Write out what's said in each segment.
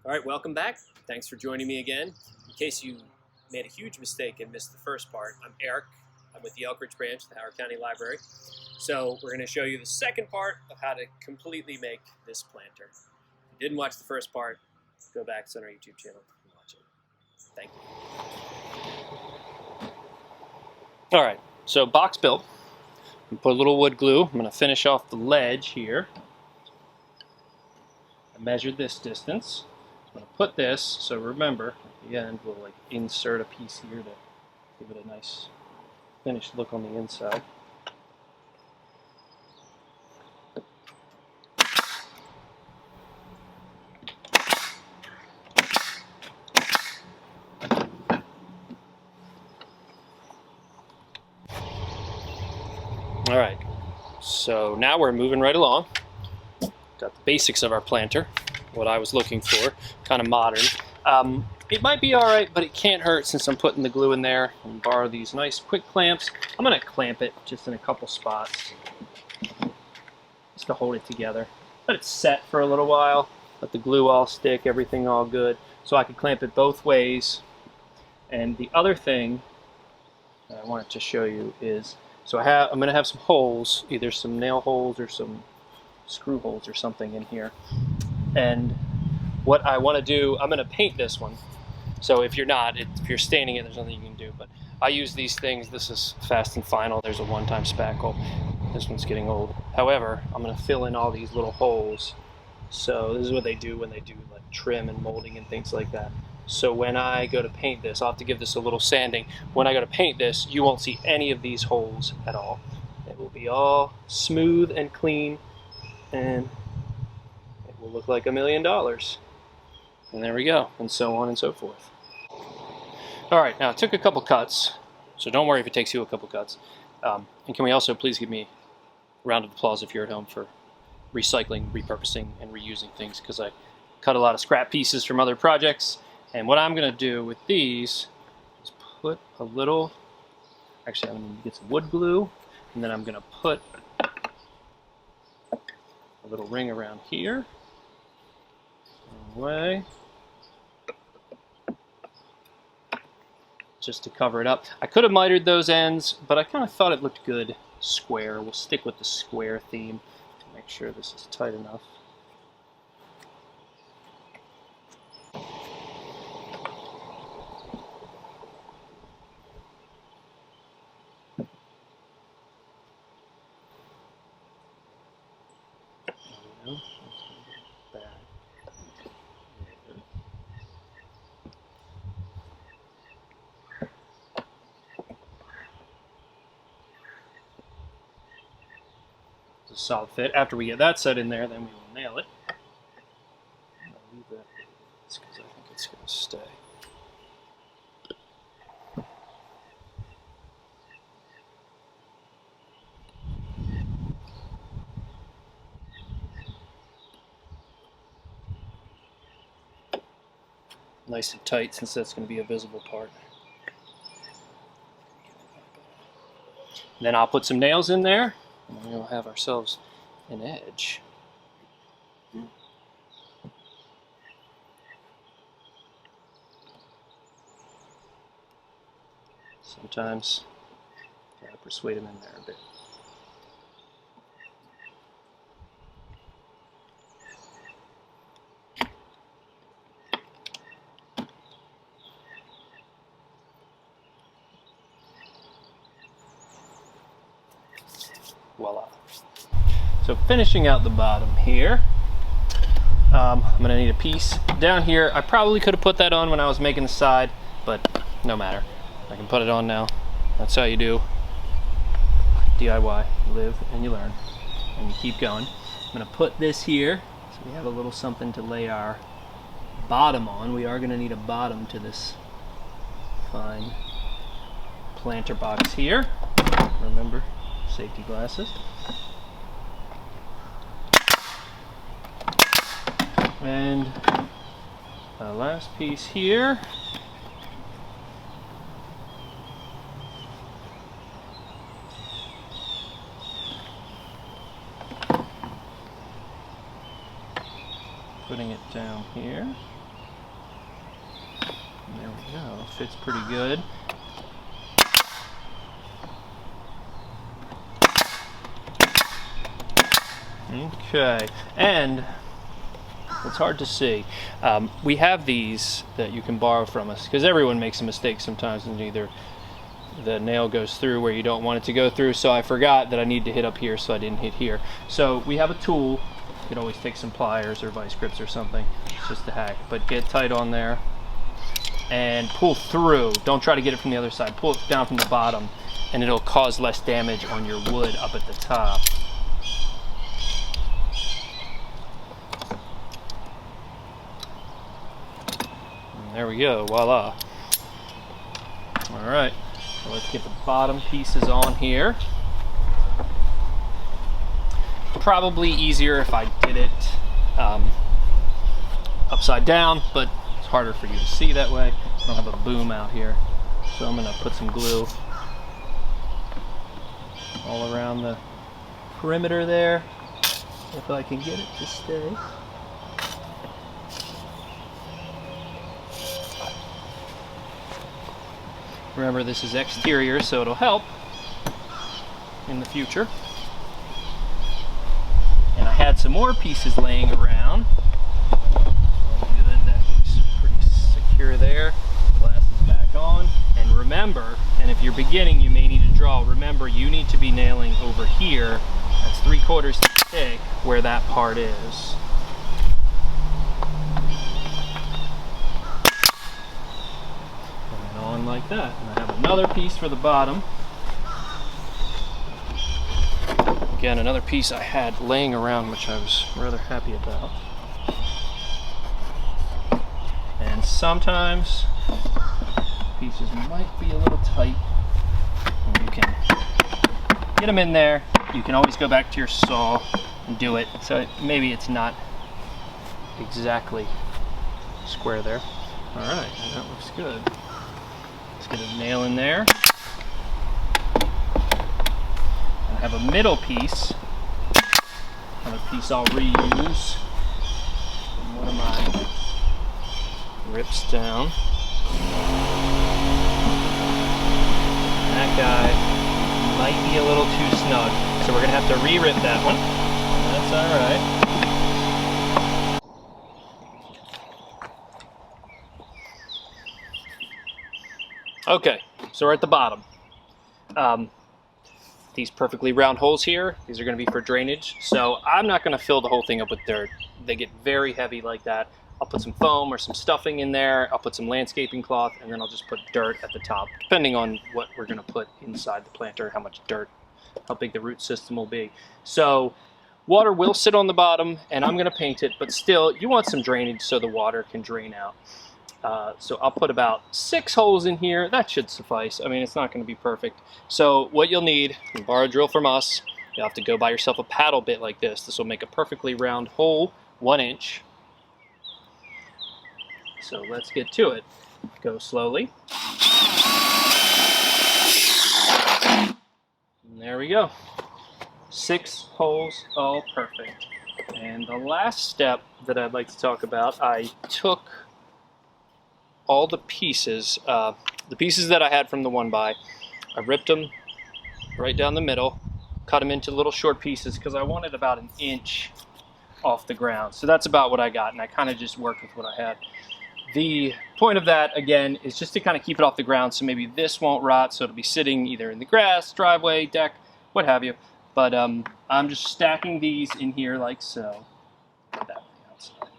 All right, welcome back. Thanks for joining me again. In case you made a huge mistake and missed the first part, I'm Eric. I'm with the Elkridge branch of the Howard County Library. So we're going to show you the second part of how to completely make this planter. If you didn't watch the first part, go back to our YouTube channel and watch it. Thank you. All right, so box built. Put a little wood glue. I'm going to finish off the ledge here. I measured this distance. I'm going to put this, so remember, at the end we'll insert a piece here to give it a nice finished look on the inside. All right, so now we're moving right along. Got the basics of our planter, what I was looking for, kind of modern. It might be all right, but it can't hurt since I'm putting the glue in there. And borrow these nice quick clamps. I'm gonna clamp it just in a couple spots, just to hold it together. Let it set for a little while, let the glue all stick, everything all good, so I can clamp it both ways. And the other thing that I wanted to show you is, so I'm gonna have some holes, either some nail holes or some screw holes or something in here. And what I want to do, I'm going to paint this one. So if you're not, if you're staining it, there's nothing you can do. But I use these things. This is Fast and Final. There's a one-time spackle. This one's getting old. However, I'm going to fill in all these little holes. So this is what they do when they do like trim and molding and things like that. So when I go to paint this, I'll have to give this a little sanding. When I go to paint this, you won't see any of these holes at all. It will be all smooth and clean, and it will look like $1 million. And there we go, and so on and so forth. All right, now it took a couple cuts, so don't worry if it takes you a couple cuts. And can we also please give me a round of applause if you're at home for recycling, repurposing, and reusing things, because I cut a lot of scrap pieces from other projects. And what I'm going to do with these is put a little, actually I'm going to get some wood glue, and then I'm going to put a little ring around here. Way. Just to cover it up. I could have mitered those ends, but I kind of thought it looked good square. We'll stick with the square theme to make sure this is tight enough. A solid fit. After we get that set in there, then we will nail it. I'll leave that because I think it's going to stay. Nice and tight, since that's going to be a visible part. And then I'll put some nails in there, and we'll have ourselves an edge. Sometimes you gotta persuade them in there a bit. Voila. So finishing out the bottom here, I'm going to need a piece. Down here, I probably could have put that on when I was making the side, but no matter. I can put it on now. That's how you do DIY. You live and you learn, and you keep going. I'm going to put this here, so we have a little something to lay our bottom on. We are going to need a bottom to this fine planter box here. Remember, safety glasses. And our last piece here. Putting it down here. There we go, fits pretty good. Okay, and it's hard to see. We have these that you can borrow from us because everyone makes a mistake sometimes, and either the nail goes through where you don't want it to go through. So I forgot that I need to hit up here, so I didn't hit here. So we have a tool. You could always take some pliers or vice grips or something. It's just a hack, but get tight on there and pull through. Don't try to get it from the other side. Pull it down from the bottom, and it'll cause less damage on your wood up at the top. There we go, voila. All right, so let's get the bottom pieces on here. Probably easier if I did it upside down, but it's harder for you to see that way. I don't have a boom out here. So I'm gonna put some glue all around the perimeter there, if I can get it to stay. Remember, this is exterior, so it'll help in the future. And I had some more pieces laying around. Good, that looks pretty secure there. Glass is back on. And remember, and if you're beginning, you may need to draw. Remember, you need to be nailing over here. That's 3/4 thick where that part is. On like that. And I have another piece for the bottom. Again, another piece I had laying around, which I was rather happy about. And sometimes pieces might be a little tight, and you can get them in there. You can always go back to your saw and do it. So maybe it's not exactly square there. All right, that looks good. Get a nail in there. I have a middle piece. Another piece I'll reuse from one of my rips down. That guy might be a little too snug, so we're gonna have to re-rip that one. That's all right. Okay, so we're at the bottom. These perfectly round holes here, these are going to be for drainage. So I'm not going to fill the whole thing up with dirt. They get very heavy like that. I'll put some foam or some stuffing in there. I'll put some landscaping cloth, and then I'll just put dirt at the top, depending on what we're going to put inside the planter, how much dirt, how big the root system will be. So water will sit on the bottom, and I'm going to paint it, but still, you want some drainage so the water can drain out. So I'll put about 6 holes in here. That should suffice. I mean, it's not going to be perfect. So what you'll need, you borrow a drill from us. You'll have to go buy yourself a paddle bit like this. This will make a perfectly round hole, 1 inch. So let's get to it. Go slowly. And there we go. 6 holes, all perfect. And the last step that I'd like to talk about, I took all the pieces that I had from the 1x, I ripped them right down the middle, cut them into little short pieces because I wanted about 1 inch off the ground. So that's about what I got, and I kind of just worked with what I had. The point of that, again, is just to kind of keep it off the ground so maybe this won't rot, so it'll be sitting either in the grass, driveway, deck, what have you. But I'm just stacking these in here like so. Put that on the outside.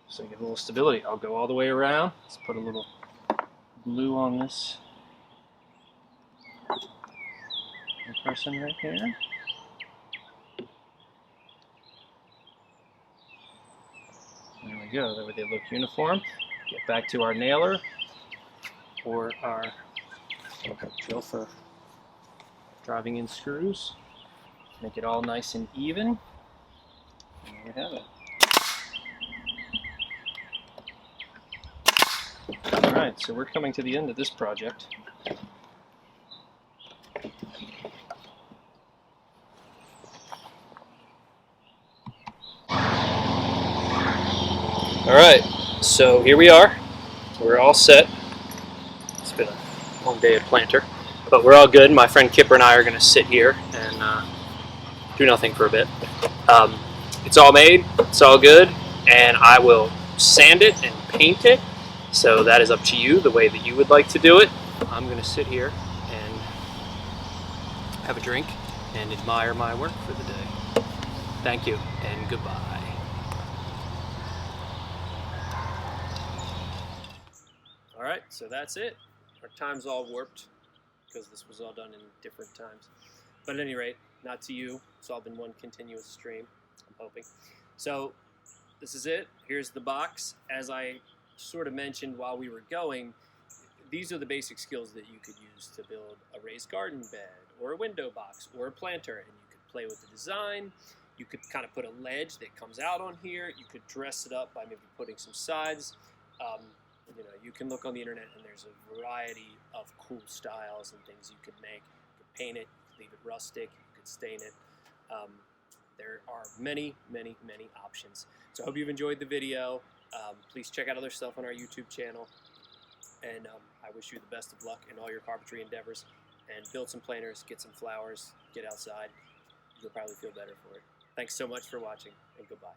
So you get a little stability. I'll go all the way around. Let's put a little glue on this person right here. There we go. That way they look uniform. Get back to our nailer or our drill for driving in screws. Make it all nice and even. And there we have it. Alright, so we're coming to the end of this project. Alright, so here we are. We're all set. It's been a long day at Planter, but we're all good. My friend Kipper and I are going to sit here and do nothing for a bit. It's all made, it's all good, and I will sand it and paint it. So that is up to you, the way that you would like to do it. I'm going to sit here and have a drink and admire my work for the day. Thank you, and goodbye. All right, so that's it. Our time's all warped because this was all done in different times. But at any rate, not to you. It's all been one continuous stream, I'm hoping. So this is it. Here's the box. As I sort of mentioned while we were going, these are the basic skills that you could use to build a raised garden bed or a window box or a planter. And you could play with the design. You could kind of put a ledge that comes out on here. You could dress it up by maybe putting some sides. You can look on the internet and there's a variety of cool styles and things you could make. You could paint it, leave it rustic, you could stain it. There are many, many, many options. So I hope you've enjoyed the video. Please check out other stuff on our YouTube channel. And I wish you the best of luck in all your carpentry endeavors. And build some planters, get some flowers, get outside. You'll probably feel better for it. Thanks so much for watching, and goodbye.